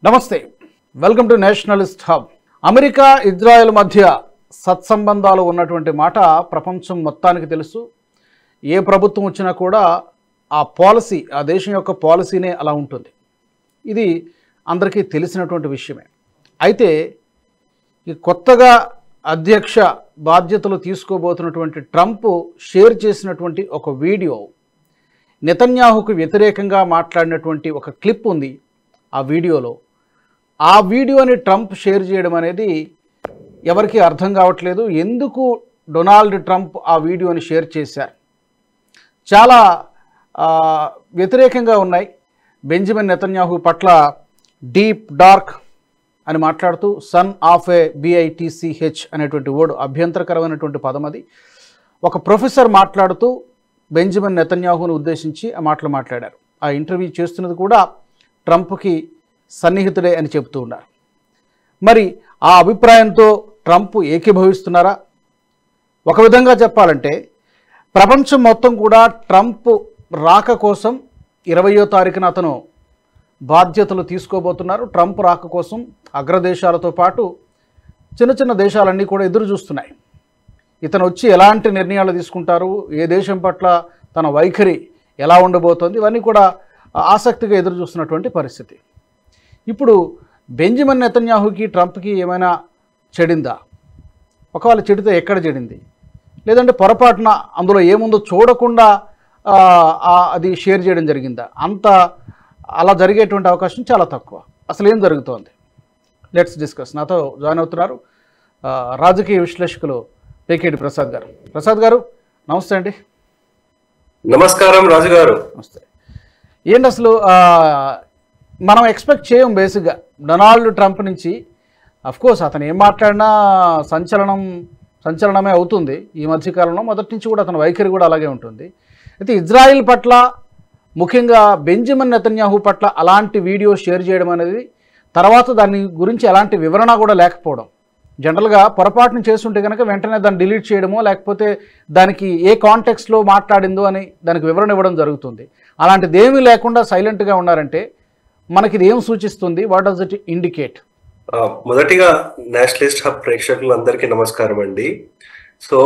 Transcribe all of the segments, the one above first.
నమస్తే, welcome to Nationalist hub. America Israel మధ్య సత్సంబంధాలు ఉన్నటువంటి మాట ప్రపంచం మొత్తానికి తెలుసు. ఏ ప్రభుత్వం వచ్చినా కూడా ఆ పాలసీ, ఆ దేశం యొక్క పాలసీనే అలా ఉంటుంది. ఇది అందరికీ తెలిసినటువంటి విషయమే. అయితే ఈ కొత్తగా అధ్యక్ష బాధ్యతలు తీసుకోబోతున్నటువంటి ట్రంప్ షేర్ చేసినటువంటి ఒక వీడియో, నెతన్యాహుకు వ్యతిరేకంగా మాట్లాడినటువంటి ఒక క్లిప్ ఉంది. ఆ వీడియోని ట్రంప్ షేర్ చేయడం అనేది ఎవరికీ అర్థం కావట్లేదు. ఎందుకు డొనాల్డ్ ట్రంప్ ఆ వీడియోని షేర్ చేశారు? చాలా వ్యతిరేకంగా ఉన్నాయి. బెంజమిన్ నెతన్యాహు పట్ల డీప్ డార్క్ అని మాట్లాడుతూ సన్ ఆఫ్ ఏ BITCH అనేటువంటి వర్డ్, అభ్యంతరకరమైనటువంటి పదం అది. ఒక ప్రొఫెసర్ మాట్లాడుతూ బెంజమిన్ నెతన్యాహును ఉద్దేశించి ఆ మాటలు మాట్లాడారు. ఆ ఇంటర్వ్యూ చేస్తున్నది కూడా ట్రంప్కి సన్నిహితుడే అని చెబుతూ ఉన్నారు. మరి ఆ అభిప్రాయంతో ట్రంప్ ఏకీభవిస్తున్నారా? ఒక విధంగా చెప్పాలంటే ప్రపంచం మొత్తం కూడా ట్రంప్ రాక కోసం 20వ తారీఖున అతను బాధ్యతలు తీసుకోబోతున్నారు. ట్రంప్ రాక కోసం అగ్రదేశాలతో పాటు చిన్న చిన్న దేశాలన్నీ కూడా ఎదురు చూస్తున్నాయి. ఇతను వచ్చి ఎలాంటి నిర్ణయాలు తీసుకుంటారు, ఏ దేశం పట్ల తన వైఖరి ఎలా ఉండబోతోంది, ఇవన్నీ కూడా ఆసక్తిగా ఎదురు చూస్తున్నటువంటి పరిస్థితి. ఇప్పుడు బెంజమిన్ నెతన్యాహుకి ట్రంప్కి ఏమైనా చెడిందా? ఒకవేళ చెడితే ఎక్కడ చెడింది? లేదంటే పొరపాటున అందులో ఏముందో చూడకుండా అది షేర్ చేయడం జరిగిందా? అలా జరిగేటువంటి అవకాశం చాలా తక్కువ. అసలు ఏం జరుగుతోంది? Let's discuss. నాతో జాయిన్ అవుతున్నారు రాజకీయ విశ్లేషకులు పేకేటి ప్రసాద్ గారు. ప్రసాద్ గారు నమస్తే అండి. నమస్కారం రాజు గారు. నమస్తే. ఏంటి అసలు మనం ఎక్స్పెక్ట్ చేయం బేసిక్గా డొనాల్డ్ ట్రంప్ నుంచి. అఫ్కోర్స్ అతను ఏం మాట్లాడినా సంచలనమే అవుతుంది ఈ మధ్యకాలంలో. మొదటి నుంచి కూడా అతని వైఖరి కూడా అలాగే ఉంటుంది. అయితే ఇజ్రాయిల్ పట్ల, ముఖ్యంగా బెంజమిన్ నెతన్యాహు పట్ల అలాంటి వీడియో షేర్ చేయడం అనేది, తర్వాత దాని గురించి ఎలాంటి వివరణ కూడా లేకపోవడం, జనరల్గా పొరపాటును చేస్తుంటే కనుక వెంటనే దాన్ని డిలీట్ చేయడమో, లేకపోతే దానికి ఏ కాంటెక్స్లో మాట్లాడిందో అని దానికి వివరణ ఇవ్వడం జరుగుతుంది. అలాంటిది ఏమీ లేకుండా సైలెంట్గా ఉన్నారంటే మనకి ఇది ఏం సూచిస్తుంది? What does it indicate? మొదటిగా నేషనలిస్ట్ హబ్ ప్రేక్షకులందరికీ నమస్కారం అండి. సో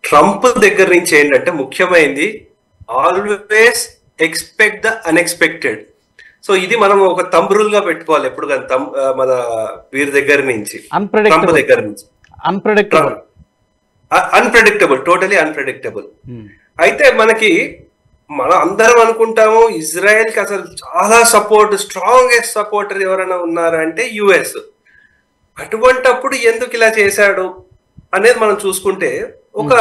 ట్రంప్ దగ్గర నుంచి ఏంటంటే ముఖ్యమైనది always expect the unexpected. So ఇది మనం ఒక థంబ్ రూల్ గా పెట్టుకోవాలి ఎప్పుడు కానీ మన వీరి దగ్గర నుంచి, ట్రంప్ దగ్గర నుంచి. Unpredictable, totally unpredictable. అయితే మనం అందరం అనుకుంటాము ఇజ్రాయెల్ కి అసలు చాలా సపోర్ట్, స్ట్రాంగెస్ట్ సపోర్టర్ ఎవరైనా ఉన్నారంటే US. అటువంటప్పుడు ఎందుకు ఇలా చేశాడు అనేది మనం చూసుకుంటే ఒక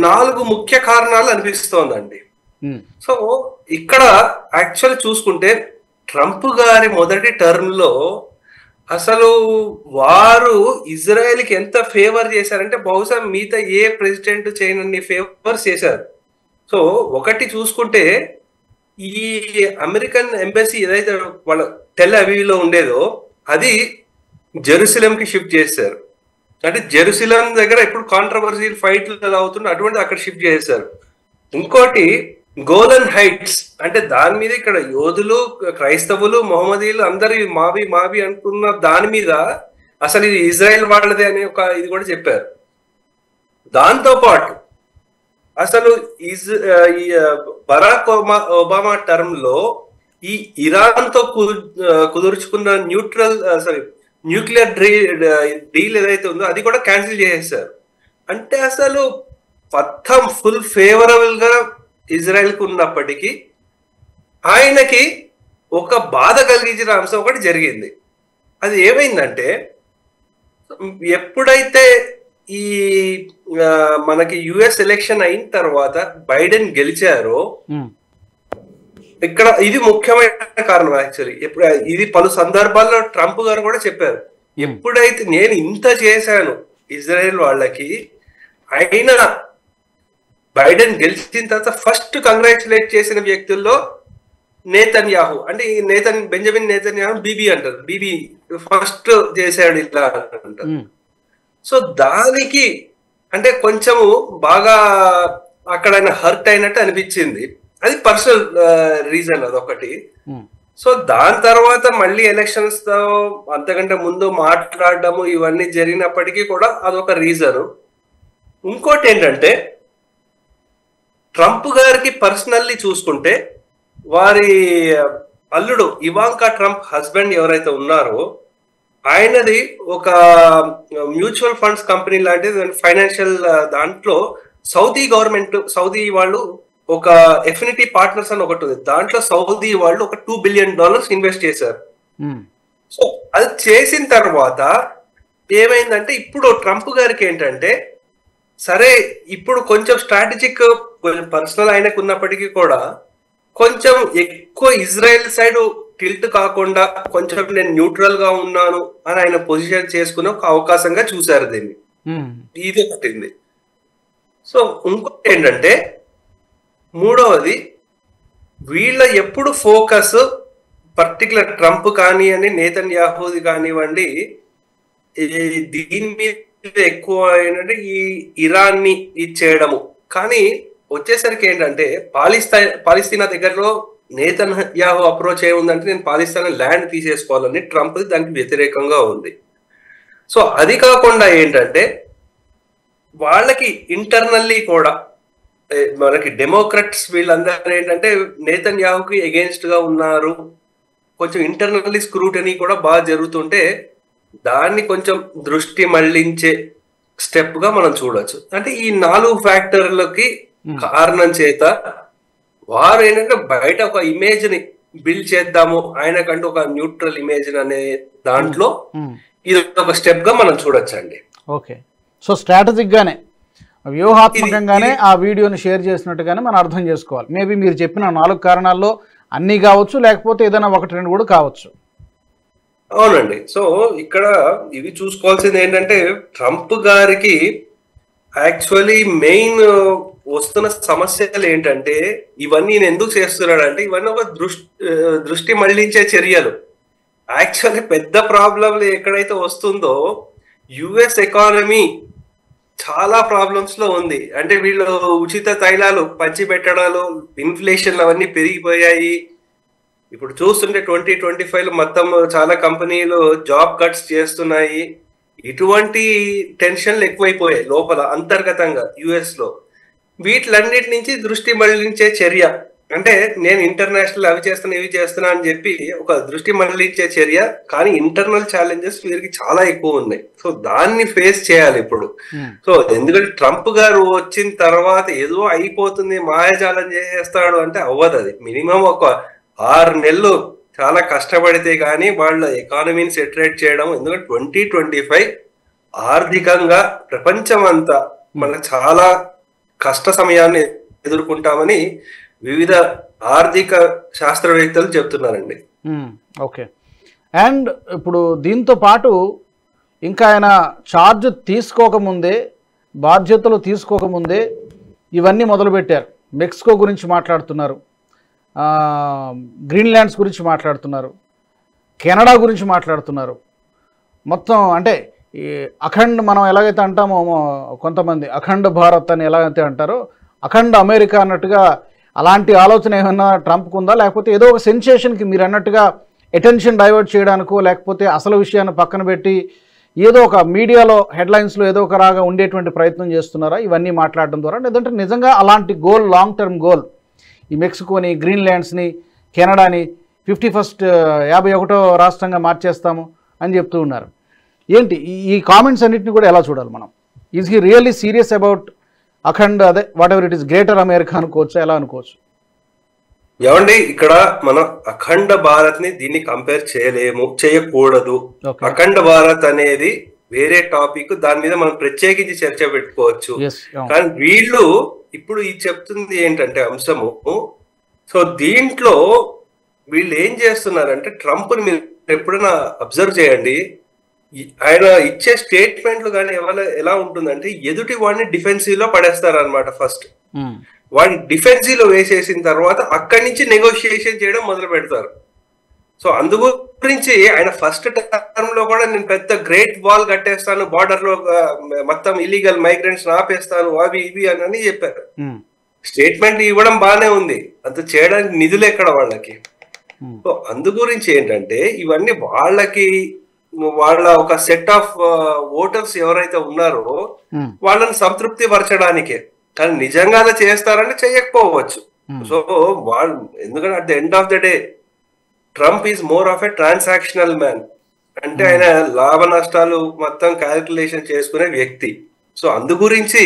4 ముఖ్య కారణాలు అనిపిస్తోందండి. సో ఇక్కడ యాక్చువల్ చూసుకుంటే ట్రంప్ గారి మొదటి టర్మ్ లో అసలు వారు ఇజ్రాయెల్ కి ఎంత ఫేవర్ చేశారంటే బహుశా మిగతా ఏ ప్రెసిడెంట్ చేయనన్ని ఫేవర్స్ చేశారు. సో ఒకటి చూసుకుంటే ఈ అమెరికన్ ఎంబసీ ఏదైతే వాళ్ళ టెల్ అవీవ్లో ఉండేదో అది జెరూసలేంకి షిఫ్ట్ చేశారు. అంటే జెరూసలేం దగ్గర ఇప్పుడు కాంట్రవర్సీ ఫైట్లు అవుతుంది, అటువంటి అక్కడ షిఫ్ట్ చేశారు. ఇంకోటి గోలన్ హైట్స్, అంటే దాని మీద ఇక్కడ యోధులు, క్రైస్తవులు, మొహమ్మదీయులు అందరు మావి అనుకున్న దాని మీద అసలు ఇది ఇజ్రాయెల్ వాళ్ళదే అనే ఒక ఇది కూడా చెప్పారు. దాంతో పాటు అసలు బరాక్ ఒబామా టర్మ్ లో ఈ ఇరాన్ తో కుదుర్చుకున్న న్యూక్లియర్ డీల్ ఏదైతే ఉందో అది కూడా క్యాన్సిల్ చేసేసారు. అంటే అసలు మొత్తం ఫుల్ ఫేవరబుల్ గా ఇజ్రాయెల్ కు ఉన్నప్పటికీ ఆయనకి ఒక బాధ కలిగించిన అంశం ఒకటి జరిగింది. అది ఏమైందంటే ఎప్పుడైతే ఈ మనకి US ఎలక్షన్ అయిన తర్వాత బైడెన్ గెలిచారో, ఇక్కడ ఇది ముఖ్యమైన కారణం. యాక్చువల్లీ ఇది పలు సందర్భాల్లో ట్రంప్ గారు కూడా చెప్పారు, ఎప్పుడైతే నేను ఇంత చేశాను ఇజ్రాయెల్ వాళ్ళకి, అయినా బైడెన్ గెలిచిన తర్వాత ఫస్ట్ కంగ్రాచులేట్ చేసిన వ్యక్తుల్లో నేతన్యాహు. అంటే బెంజమిన్ నేతన్యాహు బీబీ అంటారు, బీబీ ఫస్ట్ చేశాడు ఇలా అంటారు. సో దానికి అంటే కొంచెము బాగా అక్కడ హర్ట్ అయినట్టు అనిపించింది. అది పర్సనల్ రీజన్ అదొకటి. సో దాని తర్వాత మళ్ళీ ఎలక్షన్స్ తో అంతకంటే ముందు మాట్లాడడము ఇవన్నీ జరిగినప్పటికీ కూడా అదొక రీజన్. ఇంకోటి ఏంటంటే ట్రంప్ గారికి పర్సనల్లీ చూసుకుంటే వారి అల్లుడు ఇవాంకా ట్రంప్ హస్బెండ్ ఎవరైతే ఉన్నారో ఆయనది ఒక మ్యూచువల్ ఫండ్స్ కంపెనీ లాంటిది ఫైనాన్షియల్ దాంట్లో సౌదీ గవర్నమెంట్ సౌదీ వాళ్ళు ఒక ఎఫినిటీ పార్ట్నర్స్ అని ఒకటి ఉంది, దాంట్లో సౌదీ వాళ్ళు ఒక $2 బిలియన్ ఇన్వెస్ట్ చేశారు. సో అది చేసిన తర్వాత ఏమైందంటే ఇప్పుడు ట్రంప్ గారికి ఏంటంటే సరే ఇప్పుడు కొంచెం స్ట్రాటజిక్ కొంచెం పర్సనల్ ఆయనకు ఉన్నప్పటికీ కూడా కొంచెం ఎక్కువ ఇజ్రాయెల్ సైడ్ టిల్ట్ కాకుండా కొంచెం నేను న్యూట్రల్ గా ఉన్నాను అని ఆయన పొజిషన్ చేసుకునే ఒక అవకాశంగా చూశారు దీన్ని. ఇది ఒకటి. సో ఇంకోటి ఏంటంటే మూడవది వీళ్ళ ఎప్పుడు ఫోకస్ పర్టికులర్ ట్రంప్ కానివ్వండి నేతన్యాహూది కానివ్వండి దీని మీద ఎక్కువ ఏంటంటే ఈ ఇరాన్ ని ఇది చేయడము. కానీ వచ్చేసరికి ఏంటంటే పాలిస్తీనా దగ్గరలో నేతన్యాహు అప్రోచ్ ఏముందంటే నేను పాలిస్తాన్ ల్యాండ్ తీసేసుకోవాలని ట్రంప్ దానికి వ్యతిరేకంగా ఉంది. సో అది కాకుండా ఏంటంటే వాళ్ళకి ఇంటర్నల్లీ కూడా మనకి డెమోక్రట్స్ వీళ్ళందరూ ఏంటంటే నేతన్యాహుకి ఎగెన్స్ట్ గా ఉన్నారు, కొంచెం ఇంటర్నల్లీ స్క్రూటనీ కూడా బాగా జరుగుతుంటే దాన్ని కొంచెం దృష్టి మళ్లించే స్టెప్ గా మనం చూడొచ్చు. అంటే ఈ 4 ఫ్యాక్టర్లకి కారణం చేత వారు ఏంటంటే బయట ఒక ఇమేజ్ ని బిల్డ్ చేద్దాము ఆయనకంటూ ఒక న్యూట్రల్ ఇమేజ్ అనే దాంట్లో ఇది ఒక స్టెప్ గా మనం చూడొచ్చండి. ఓకే, సో స్ట్రాటజిక్ గానే వ్యూహాత్మకంగానే ఆ వీడియోని షేర్ చేసినట్టుగానే మనం అర్థం చేసుకోవాలి. మేబీ మీరు చెప్పిన 4 కారణాల్లో అన్నీ కావచ్చు, లేకపోతే ఏదైనా 1-2 కూడా కావచ్చు. అవునండి. సో ఇక్కడ ఇవి చూసుకోవాల్సింది ఏంటంటే ట్రంప్ గారికి యాక్చువల్లీ మెయిన్ వస్తున్న సమస్యలు ఏంటంటే ఇవన్నీ నేను ఎందుకు చేస్తున్నాడంటే ఇవన్నీ ఒక దృష్టి మళ్లించే చర్యలు. యాక్చువల్లీ పెద్ద ప్రాబ్లం ఎక్కడైతే వస్తుందో యుఎస్ ఎకానమీ చాలా ప్రాబ్లమ్స్ లో ఉంది. అంటే వీళ్ళు ఉచిత తైలాలు పంచి పెట్టడాలు ఇన్ఫ్లేషన్ అవన్నీ పెరిగిపోయాయి. ఇప్పుడు చూస్తుంటే 2025 మొత్తం చాలా కంపెనీలు జాబ్ కట్స్ చేస్తున్నాయి. ఇటువంటి టెన్షన్లు ఎక్కువైపోయాయి లోపల అంతర్గతంగా యుఎస్ లో. వీటిలన్నిటి నుంచి దృష్టి మళ్లించే చర్య అంటే నేను ఇంటర్నేషనల్ అవి చేస్తున్నా ఇవి చేస్తున్నా అని చెప్పి ఒక దృష్టి మళ్లించే చర్య. కానీ ఇంటర్నల్ ఛాలెంజెస్ వీరికి చాలా ఎక్కువ ఉన్నాయి. సో దాన్ని ఫేస్ చేయాలి ఇప్పుడు. సో ఎందుకంటే ట్రంప్ గారు వచ్చిన తర్వాత ఏదో అయిపోతుంది మాయాజాలం చేసేస్తాడు అంటే అవ్వదు. అది మినిమం ఒక 6 నెలలు చాలా కష్టపడితే కానీ వాళ్ళ ఎకానమీని సెటరేట్ చేయడం. ఎందుకంటే 2025 ఆర్థికంగా ప్రపంచం అంతా మనకు చాలా కష్ట సమయాన్ని ఎదుర్కొంటామని వివిధ ఆర్థిక శాస్త్రవేత్తలు చెప్తున్నారండి. ఓకే, అండ్ ఇప్పుడు దీంతో పాటు ఇంకా ఆయన ఛార్జ్ తీసుకోకముందే బాధ్యతలు తీసుకోకముందే ఇవన్నీ మొదలుపెట్టారు. మెక్సికో గురించి మాట్లాడుతున్నారు, గ్రీన్లాండ్స్ గురించి మాట్లాడుతున్నారు, కెనడా గురించి మాట్లాడుతున్నారు. మొత్తం అంటే ఈ అఖండ్ మనం ఎలాగైతే అంటామో కొంతమంది అఖండ భారత్ అని ఎలాగైతే అంటారో అఖండ అమెరికా అన్నట్టుగా అలాంటి ఆలోచన ఏమన్నా ట్రంప్కు ఉందా? లేకపోతే ఏదో ఒక సెన్సేషన్కి మీరు అన్నట్టుగా అటెన్షన్ డైవర్ట్ చేయడానికో లేకపోతే అసలు విషయాన్ని పక్కన పెట్టి ఏదో ఒక మీడియాలో హెడ్లైన్స్లో ఏదో ఒక రాగా ఉండేటువంటి ప్రయత్నం చేస్తున్నారా ఇవన్నీ మాట్లాడడం ద్వారా? లేదంటే నిజంగా అలాంటి గోల్, లాంగ్ టర్మ్ గోల్ ఈ మెక్సికోని, గ్రీన్లాండ్స్ని, కెనడాని 51వ రాష్ట్రంగా మార్చేస్తాము అని చెప్తూ ఉన్నారు. ఏంటి ఈ కామెంట్స్ అన్నింటినీ కూడా ఎలా చూడాలి మనం? Is he really serious about Akhand, అదే whatever it is greater America అనుకోవచ్చు, ఎలా అనుకోవచ్చు? ఏమండి ఇక్కడ మనం అఖండ భారత్ ని దీన్ని కంపేర్ చేయలేము, చేయకూడదు. అఖండ భారత్ అనేది వేరే టాపిక్, దాని మీద మనం ప్రత్యేకించి చర్చ పెట్టుకోవచ్చు. కానీ వీళ్ళు ఇప్పుడు ఈ చెప్తుంది ఏంటంటే అంశము, సో దీంట్లో వీళ్ళు ఏం చేస్తున్నారంటే ట్రంప్ ని మీరు ఎప్పుడైనా అబ్జర్వ్ చేయండి, ఆయన ఇచ్చే స్టేట్మెంట్లు కానీ ఎలా ఉంటుందంటే ఎదుటి వాడిని డిఫెన్సివ్ లో పడేస్తారు అనమాట. ఫస్ట్ వాడిని డిఫెన్సివ్ లో వేసేసిన తర్వాత అక్కడి నుంచి నెగోషియేషన్ చేయడం మొదలు పెడతారు. సో అందు గురించి ఆయన ఫస్ట్ టర్మ్ లో కూడా నేను పెద్ద గ్రేట్ వాల్ కట్టేస్తాను, బార్డర్ లో మొత్తం ఇల్లీగల్ మైగ్రెంట్స్ ఆపేస్తాను, అవి ఇవి అని చెప్పారు. స్టేట్మెంట్ ఇవ్వడం బానే ఉంది, అంత చేయడానికి నిధులు ఎక్కడ వాళ్ళకి? సో అందు గురించి ఏంటంటే ఇవన్నీ వాళ్ళ ఒక సెట్ ఆఫ్ ఓటర్స్ ఎవరైతే ఉన్నారో వాళ్ళని సంతృప్తి పరచడానికే. కానీ నిజంగా అలా చేస్తారంటే చేయకపోవచ్చు. సో వాళ్ళు ఎందుకంటే at the end of the day Trump is more of a transactional man. అంటే ఆయన లాభ నష్టాలు మొత్తం క్యాలిక్యులేషన్ చేసుకునే వ్యక్తి. సో అందు గురించి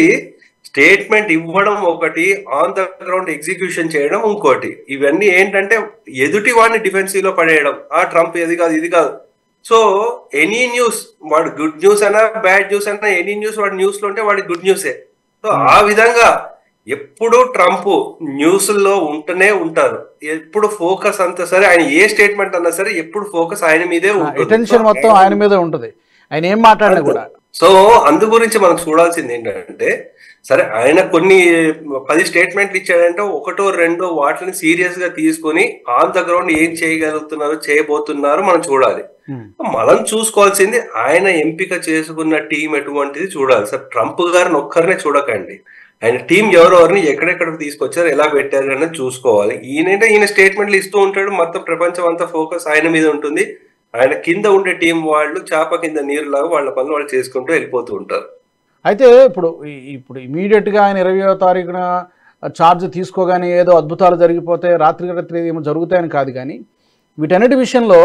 స్టేట్మెంట్ ఇవ్వడం ఒకటి, ఆన్ ద గ్రౌండ్ ఎగ్జిక్యూషన్ చేయడం ఇంకోటి. ఇవన్నీ ఏంటంటే ఎదుటి వాడిని డిఫెన్సివ్ లో పడేయడం, ట్రంప్ ఇది కాదు ఇది కాదు. సో ఎనీ న్యూస్, వాడు గుడ్ న్యూస్ అన్నా బ్యాడ్ న్యూస్ అన్నా, ఎనీ న్యూస్ వాడి న్యూస్ లో ఉంటే వాడి గుడ్ న్యూసే. సో ఆ విధంగా ఎప్పుడు ట్రంప్ న్యూస్ లో ఉంటూనే ఉంటారు. ఎప్పుడు ఫోకస్ అంతా సరే, ఆయన ఏ స్టేట్మెంట్ అన్నా సరే ఎప్పుడు ఫోకస్ ఆయన మీదే ఉంటుంది. అటెన్షన్ మొత్తం ఆయన మీదే ఉంటుంది, ఆయన ఏం మాట్లాడినా కూడా. సో అందు గురించి మనం చూడాల్సింది ఏంటంటే, సరే ఆయన కొన్ని 10 స్టేట్మెంట్లు ఇచ్చాడంటే ఒకటో రెండో వాటిని సీరియస్ గా తీసుకుని ఆన్ ద గ్రౌండ్ ఏం చేయగలుగుతున్నారు, చేయబోతున్నారు మనం చూడాలి. మనం చూసుకోవాల్సింది ఆయన ఎంపిక చేసుకున్న టీం ఎటువంటిది చూడాలి. సార్ ట్రంప్ గారిని ఒక్కరినే చూడకండి, ఆయన టీం ఎవరెవరిని ఎక్కడెక్కడికి తీసుకొచ్చారు, ఎలా పెట్టారు అనేది చూసుకోవాలి. ఈయన స్టేట్మెంట్లు ఇస్తూ ఉంటాడు, మొత్తం ప్రపంచం అంతా ఫోకస్ ఆయన మీద ఉంటుంది. ఆయన కింద ఉండే టీం వాళ్ళు చేప కింద నీరులాగా వాళ్ళ పనులు వాళ్ళు చేసుకుంటూ వెళ్ళిపోతూ ఉంటారు. అయితే ఇప్పుడు ఇమీడియట్గా ఆయన 20వ తారీఖున ఛార్జ్ తీసుకోగానే ఏదో అద్భుతాలు జరిగిపోతే రాత్రి ఏమో జరుగుతాయని కాదు, కానీ వీటన్నిటి విషయంలో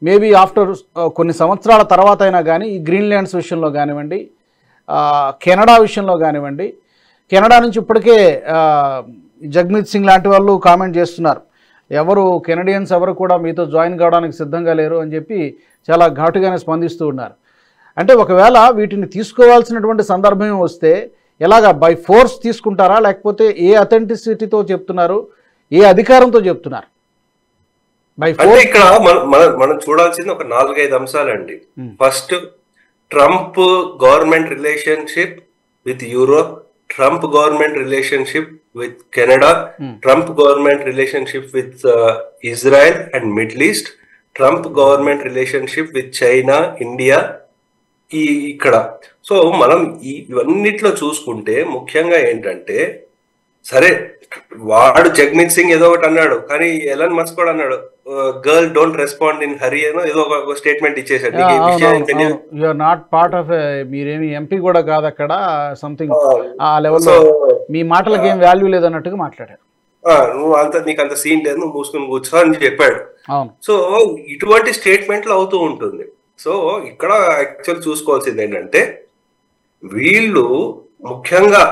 మేబీ ఆఫ్టర్ కొన్ని సంవత్సరాల తర్వాత అయినా కానీ ఈ గ్రీన్లాండ్స్ విషయంలో కానివ్వండి, కెనడా విషయంలో కానివ్వండి, కెనడా నుంచి ఇప్పటికే జగ్మీత్ సింగ్ లాంటి వాళ్ళు కామెంట్ చేస్తున్నారు, కెనడియన్స్ ఎవరు కూడా మీతో జాయిన్ కావడానికి సిద్ధంగా లేరు అని చెప్పి చాలా ఘాటుగానే స్పందిస్తూ ఉన్నారు. అంటే ఒకవేళ వీటిని తీసుకోవాల్సినటువంటి సందర్భం వస్తే ఎలాగా, బై ఫోర్స్ తీసుకుంటారా, లేకపోతే ఏ అథెంటిసిటీతో చెప్తున్నారు, ఏ అధికారంతో చెప్తున్నారు? అంటే ఇక్కడ మనం చూడాల్సింది ఒక 4-5 అంశాలండి. First, Trump government relationship with Europe, Trump government relationship with Canada, Trump government relationship with Israel and Middle East, Trump government relationship with China, India, ఇక్కడ. సో మనం ఇవన్నిట్లో చూసుకుంటే ముఖ్యంగా ఏంటంటే, సరే వాడు జగ్మీత్ సింగ్ ఏదో ఒకటి అన్నాడు, కానీ ఎలన్ మస్క్ కూడా అన్నాడు girl don't respond in hurry అని ఏదో ఒక స్టేట్మెంట్ ఇచ్చేసాడు. నాట్ పార్ట్ ఆఫ్, మీరేమి ఎంపీ కూడా కాదు అక్కడ, సంథింగ్ ఆ లెవెల్లో మీ మాటలకు ఏం వాల్యూ లేదన్నట్టుగా మాట్లాడారు. నీకు అంత సీన్ లేదు, నువ్వు మూసుకుని కూర్చో అని చెప్పాడు. సో ఇటువంటి స్టేట్మెంట్లు అవుతూ ఉంటుంది. సో ఇక్కడ యాక్చువల్ చూసుకోవాల్సింది ఏంటంటే, వీళ్ళు ముఖ్యంగా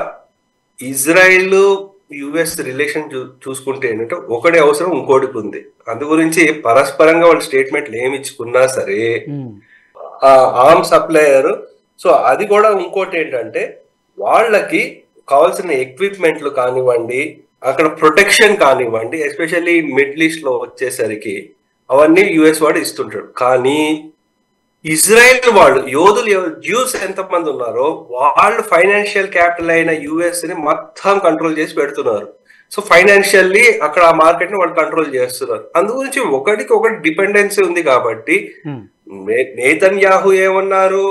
ఇజ్రాయిల్ యుఎస్ రిలేషన్ చూసుకుంటే ఏంటంటే ఒకటి అవసరం ఇంకోటికి ఉంది. అందు గురించి పరస్పరంగా వాళ్ళు స్టేట్మెంట్లు ఏమి ఇచ్చుకున్నా సరే ఆర్మ్ సప్లయర్, సో అది కూడా ఇంకోటి ఏంటంటే వాళ్ళకి కావాల్సిన ఎక్విప్మెంట్లు కానివ్వండి, అక్కడ ప్రొటెక్షన్ కానివ్వండి, ఎస్పెషల్లీ మిడిల్ ఈస్ట్ లో వచ్చేసరికి అవన్నీ యుఎస్ వాడు ఇస్తుంటాడు. కానీ ఇజ్రాయెల్ వాళ్ళు యోధులు జ్యూస్ ఎంతమంది ఉన్నారో వాళ్ళు ఫైనాన్షియల్ క్యాపిటల్ అయిన యుఎస్ ని మొత్తం కంట్రోల్ చేసి పెడుతున్నారు. సో ఫైనాన్షియల్లీ అక్కడ ఆ మార్కెట్ ని వాళ్ళు కంట్రోల్ చేస్తున్నారు. అందు గురించి ఒకటికి ఒకటి డిపెండెన్సీ ఉంది. కాబట్టి నేతన్యాహు ఏమన్నారు,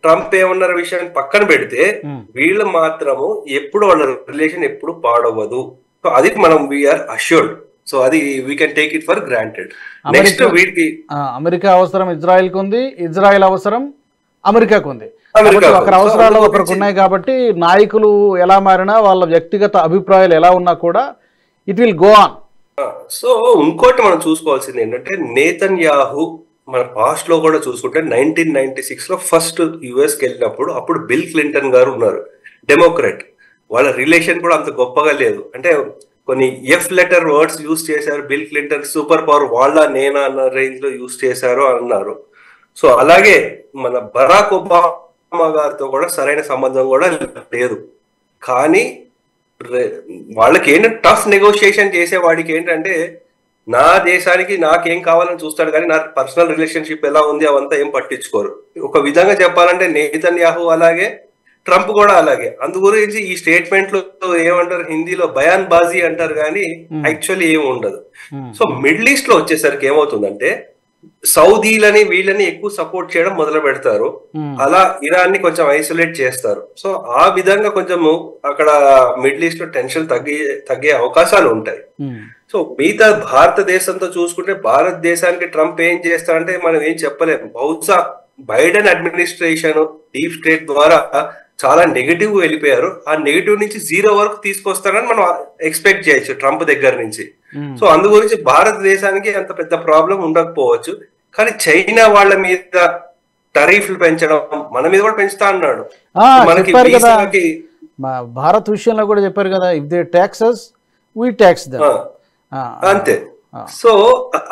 ట్రంప్ ఏమన్నారు విషయాన్ని పక్కన పెడితే వీళ్ళు మాత్రము ఎప్పుడు వాళ్ళ రిలేషన్ ఎప్పుడు పాడవదు. సో అది మనం వీఆర్ అష్యూర్డ్. సో అది we can take it for granted. Next వీటికి అమెరికా అవసరం ఇజ్రాయెల్కి ఉంది, ఇజ్రాయెల్ అవసరం అమెరికాకు ఉంది. ఒకరి అవసరాలు ఒకరికి ఉన్నాయి. కాబట్టి నాయకులు ఎలా మారినా వాళ్ళ వ్యక్తిగత అభిప్రాయాలు ఎలా ఉన్నా కూడా it will go on. So ఇంకోటి మనం చూసుకోవాల్సింది ఏంటంటే, నేతన్యాహు మన పాస్ట్ లో కూడా చూసుకుంటే 1996 లో ఫస్ట్ యుఎస్కి వెళ్ళినప్పుడు అప్పుడు బిల్ క్లింటన్ గారు ఉన్నారు, డెమోక్రాట్. వాళ్ళ రిలేషన్ కూడా అంత గొప్పగా లేదు. అంటే కొన్ని ఎఫ్ లెటర్ వర్డ్స్ యూజ్ చేశారు. బిల్ క్లింటన్ సూపర్ పవర్ వాళ్ళ నేనా అన్న రేంజ్ లో యూజ్ చేశారు అన్నారు. సో అలాగే మన బరాక్ ఒబామా గారితో కూడా సరైన సంబంధం కూడా లేదు. కానీ వాళ్ళకి ఏంటంటే టఫ్ నెగోషియేషన్ చేసేవాడికి ఏంటంటే, నా దేశానికి నాకేం కావాలని చూస్తాడు, కానీ నా పర్సనల్ రిలేషన్షిప్ ఎలా ఉంది అవంతా ఏం పట్టించుకోరు. ఒక విధంగా చెప్పాలంటే నేతన్యాహు అలాగే, ట్రంప్ కూడా అలాగే. అందు గురించి ఈ స్టేట్మెంట్లు ఏమంటారు, హిందీలో బయాన్ బాజీ అంటారు, కానీ యాక్చువల్లీ ఏమి ఉండదు. సో మిడిల్ ఈస్ట్ లో వచ్చేసరికి ఏమవుతుందంటే, సౌదీలని వీళ్ళని ఎక్కువ సపోర్ట్ చేయడం మొదలు పెడతారు. అలా ఇరాన్ ని కొంచెం ఐసోలేట్ చేస్తారు. సో ఆ విధంగా కొంచెము అక్కడ మిడిల్ ఈస్ట్ లో టెన్షన్ తగ్గే అవకాశాలు ఉంటాయి. సో మిగతా భారతదేశంతో చూసుకుంటే భారతదేశానికి ట్రంప్ ఏం చేస్తారంటే మనం ఏం చెప్పలేము. బహుశా బైడెన్ అడ్మినిస్ట్రేషన్ డీప్ స్టేట్ ద్వారా చాలా నెగిటివ్ వెళ్ళిపోయారు. ఆ నెగిటివ్ నుంచి 0 వరకు తీసుకొస్తారని మనం ఎక్స్పెక్ట్ చేయొచ్చు ట్రంప్ దగ్గర నుంచి. సో అందు గురించి భారతదేశానికి అంత పెద్ద ప్రాబ్లం ఉండకపోవచ్చు. కానీ చైనా వాళ్ళ మీద టారిఫ్లు పెంచడం, మన మీద కూడా పెంచుతా అన్నాడు. మనకి భారత్ విషయంలో కూడా చెప్పారు కదా, if they taxes we tax them, అంతే. సో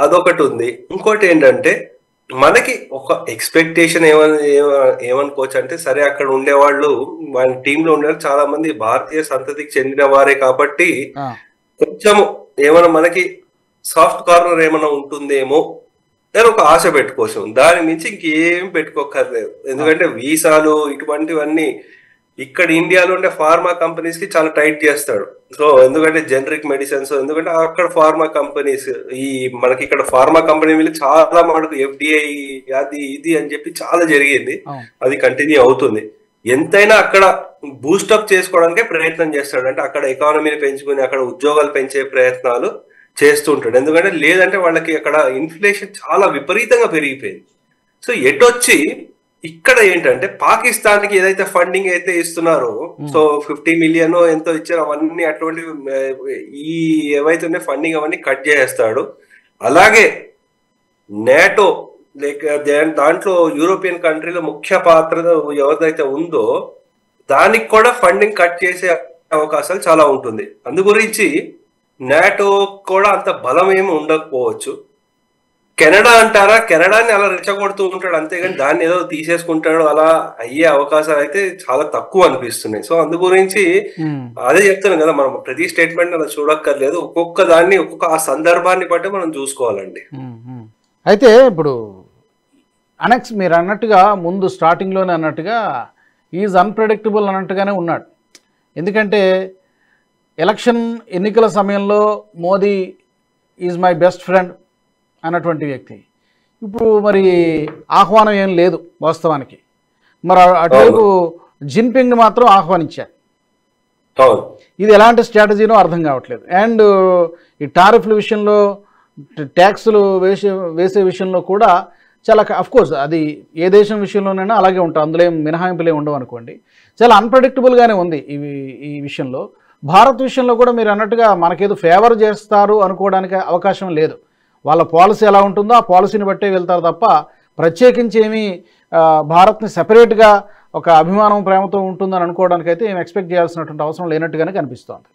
అదొకటి ఉంది. ఇంకోటి ఏంటంటే మనకి ఒక ఎక్స్పెక్టేషన్ ఏమనుకోవచ్చు అంటే, సరే అక్కడ ఉండేవాళ్ళు వాళ్ళ టీంలో ఉండేవాళ్ళు చాలా మంది భారతీయ సంతతికి చెందిన వారే కాబట్టి కొంచెం ఏమైనా మనకి సాఫ్ట్ కార్నర్ ఏమైనా ఉంటుందేమో అని ఒక ఆశ పెట్టుకోవచ్చు. దాని మించి ఇంకేం పెట్టుకోకర్లేదు. ఎందుకంటే వీసాలు ఇటువంటివన్నీ ఇక్కడ ఇండియాలో ఉండే ఫార్మా కంపెనీస్ కి చాలా టైట్ చేస్తాడు. సో ఎందుకంటే జనరిక్ మెడిసిన్స్, ఎందుకంటే అక్కడ ఫార్మా కంపెనీస్, ఈ మనకి ఇక్కడ ఫార్మా కంపెనీ మీద చాలా మటుకు FDI అది ఇది అని చెప్పి చాలా జరిగింది. అది కంటిన్యూ అవుతుంది. ఎంతైనా అక్కడ బూస్టప్ చేసుకోవడానికే ప్రయత్నం చేస్తాడు. అంటే అక్కడ ఎకానమీని పెంచుకుని అక్కడ ఉద్యోగాలు పెంచే ప్రయత్నాలు చేస్తుంటాడు. ఎందుకంటే లేదంటే వాళ్ళకి అక్కడ ఇన్ఫ్లేషన్ చాలా విపరీతంగా పెరిగిపోయింది. సో ఎటొచ్చి ఇక్కడ ఏంటంటే పాకిస్తాన్కి ఏదైతే ఫండింగ్ అయితే ఇస్తున్నారో, సో 50 మిలియన్ ఎంతో ఇచ్చారో అవన్నీ అటువంటి ఈ ఏవైతే ఉన్నాయో ఫండింగ్ అవన్నీ కట్ చేస్తాడు. అలాగే నేటో దాంట్లో యూరోపియన్ కంట్రీలో ముఖ్య పాత్ర ఎవరిదైతే ఉందో దానికి కూడా ఫండింగ్ కట్ చేసే అవకాశాలు చాలా ఉంటుంది. అందు గురించి నాటో కూడా అంత బలం ఏమి ఉండకపోవచ్చు. కెనడా అంటారా, కెనడాని అలా రెచ్చగొడుతూ ఉంటాడు అంతేగాని దాన్ని ఏదో తీసేసుకుంటాడు అలా అయ్యే అవకాశాలు అయితే చాలా తక్కువ అనిపిస్తున్నాయి. సో అందు గురించి అదే చెప్తాను కదా, మనం ప్రతి స్టేట్మెంట్ అలా చూడక్కర్లేదు. ఒక్కొక్క దాన్ని ఒక్కొక్క ఆ సందర్భాన్ని బట్టి మనం చూసుకోవాలండి. అయితే ఇప్పుడు మీరు అన్నట్టుగా ముందు స్టార్టింగ్లోనే అన్నట్టుగా ఈజ్ అన్ప్రెడిక్టబుల్ అన్నట్టుగానే ఉన్నాడు. ఎందుకంటే ఎన్నికల సమయంలో Modi is my best friend అన్నటువంటి వ్యక్తి ఇప్పుడు మరి ఆహ్వానం ఏం లేదు వాస్తవానికి. మరి అటువైపు జిన్పింగ్ మాత్రం ఆహ్వానించారు. ఇది ఎలాంటి స్ట్రాటజీనో అర్థం కావట్లేదు. అండ్ ఈ టారిఫ్ల విషయంలో, ట్యాక్సులు వేసే విషయంలో కూడా చాలా అఫ్కోర్స్ అది ఏ దేశం విషయంలోనైనా అలాగే ఉంటుంది, అందులో ఏం మినహాయింపులే ఉండవు అనుకోండి. చాలా అన్ప్రెడిక్టబుల్గానే ఉంది ఈ విషయంలో. భారత్ విషయంలో కూడా మీరు అన్నట్టుగా మనకేదో ఫేవర్ చేస్తారు అనుకోవడానికి అవకాశం లేదు. వాళ్ళ పాలసీ ఎలా ఉంటుందో ఆ పాలసీని బట్టే వెళ్తారు తప్ప ప్రత్యేకించి ఏమీ భారత్ని సెపరేట్గా ఒక అభిమానం ప్రేమతో ఉంటుందని అనుకోవడానికి అయితే ఏం ఎక్స్పెక్ట్ చేయాల్సినటువంటి అవసరం లేనట్టుగానే కనిపిస్తోంది.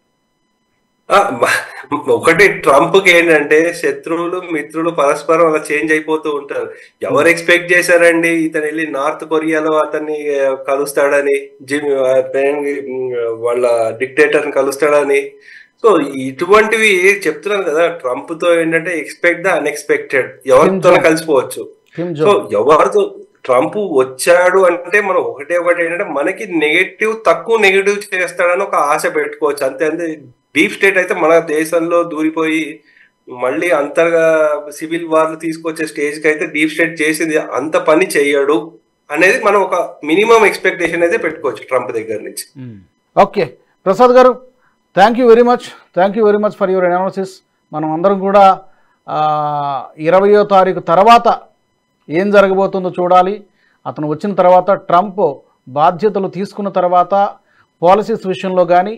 ఒకటి ట్రంప్కి ఏంటంటే శత్రువులు మిత్రులు పరస్పరం అలా చేంజ్ అయిపోతూ ఉంటారు. ఎవరు ఎక్స్పెక్ట్ చేశారండి ఇతను వెళ్ళి నార్త్ కొరియాలో అతన్ని కలుస్తాడని, వాళ్ళ డిక్టేటర్ని కలుస్తాడని. సో ఇటువంటివి చెప్తున్నాను కదా, ట్రంప్ తో ఏంటంటే ఎక్స్పెక్ట్ ద అన్ఎక్స్పెక్టెడ్, ఎవరితో కలిసిపోవచ్చు. సో ఎవరితో ట్రంప్ వచ్చాడు అంటే మనం ఒకటి ఏంటంటే మనకి తక్కువ నెగిటివ్ చేస్తాడని ఒక ఆశ పెట్టుకోవచ్చు అంతే. అంతే డీప్ స్టేట్ అయితే మన దేశంలో దూరిపోయి మళ్ళీ అంతగా సివిల్ వార్లు తీసుకొచ్చే స్టేజ్కి అయితే డీప్ స్టేట్ చేసింది అంత పని చెయ్యడు అనేది మనం ఒక మినిమం ఎక్స్పెక్టేషన్ అయితే పెట్టుకోవచ్చు ట్రంప్ దగ్గర నుంచి. ఓకే ప్రసాద్ గారు, thank you very much for your analysis. మనం అందరం కూడా 20వ తారీఖు తర్వాత ఏం జరగబోతుందో చూడాలి. అతను వచ్చిన తర్వాత ట్రంప్ బాధ్యతలు తీసుకున్న తర్వాత పాలసీస్ విషయంలో కానీ,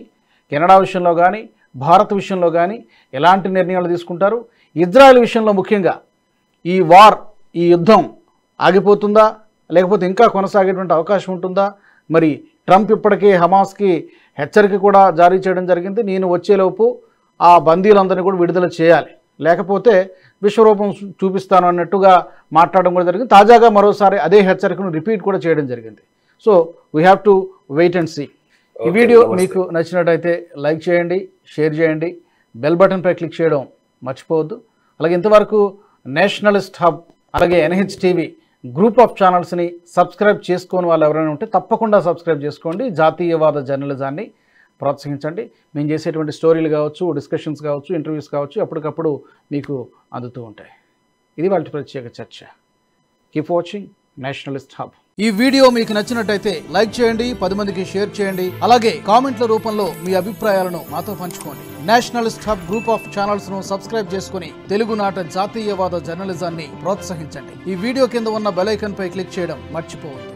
కెనడా విషయంలో కానీ, భారత్ విషయంలో కానీ ఎలాంటి నిర్ణయాలు తీసుకుంటారు. ఇజ్రాయెల్ విషయంలో ముఖ్యంగా ఈ యుద్ధం ఆగిపోతుందా లేకపోతే ఇంకా కొనసాగేటువంటి అవకాశం ఉంటుందా? మరి ట్రంప్ ఇప్పటికే హమాస్కి హెచ్చరిక కూడా జారీ చేయడం జరిగింది, నేను వచ్చేలోపు ఆ బందీలందరినీ కూడా విడుదల చేయాలి, లేకపోతే విశ్వరూపం చూపిస్తాను అన్నట్టుగా మాట్లాడడం కూడా జరిగింది. తాజాగా మరోసారి అదే హెచ్చరికను రిపీట్ కూడా చేయడం జరిగింది. So we have to wait and see. ఈ వీడియో మీకు నచ్చినట్టయితే లైక్ చేయండి, షేర్ చేయండి, బెల్ బటన్పై క్లిక్ చేయడం మర్చిపోవద్దు. అలాగే ఇంతవరకు నేషనలిస్ట్ హబ్ అలాగే NHTV గ్రూప్ ఆఫ్ ఛానల్స్ని సబ్స్క్రైబ్ చేసుకోని వాళ్ళు ఎవరైనా ఉంటే తప్పకుండా సబ్స్క్రైబ్ చేసుకోండి. జాతీయవాద జర్నలిజాన్ని ప్రోత్సహించండి. మేము చేసేటువంటి స్టోరీలు కావచ్చు, డిస్కషన్స్ కావచ్చు, ఇంటర్వ్యూస్ కావచ్చు ఎప్పటికప్పుడు మీకు అందుతూ ఉంటాయి. ఇది వాళ్ళ ప్రత్యేక చర్చ. Keep watching Nationalist hub. ఈ వీడియో మీకు నచ్చినట్టయితే లైక్ చేయండి, 10 మందికి షేర్ చేయండి. అలాగే కామెంట్ల రూపంలో మీ అభిప్రాయాలను మాతో పంచుకోండి. Nationalist hub group of channels ను సబ్స్క్రైబ్ చేసుకుని తెలుగునాట జాతీయవాద జర్నలిజాన్ని ప్రోత్సహించండి. ఈ వీడియో కింద ఉన్న బెల్ ఐకాన్ పై క్లిక్ చేయడం మర్చిపోవద్దు.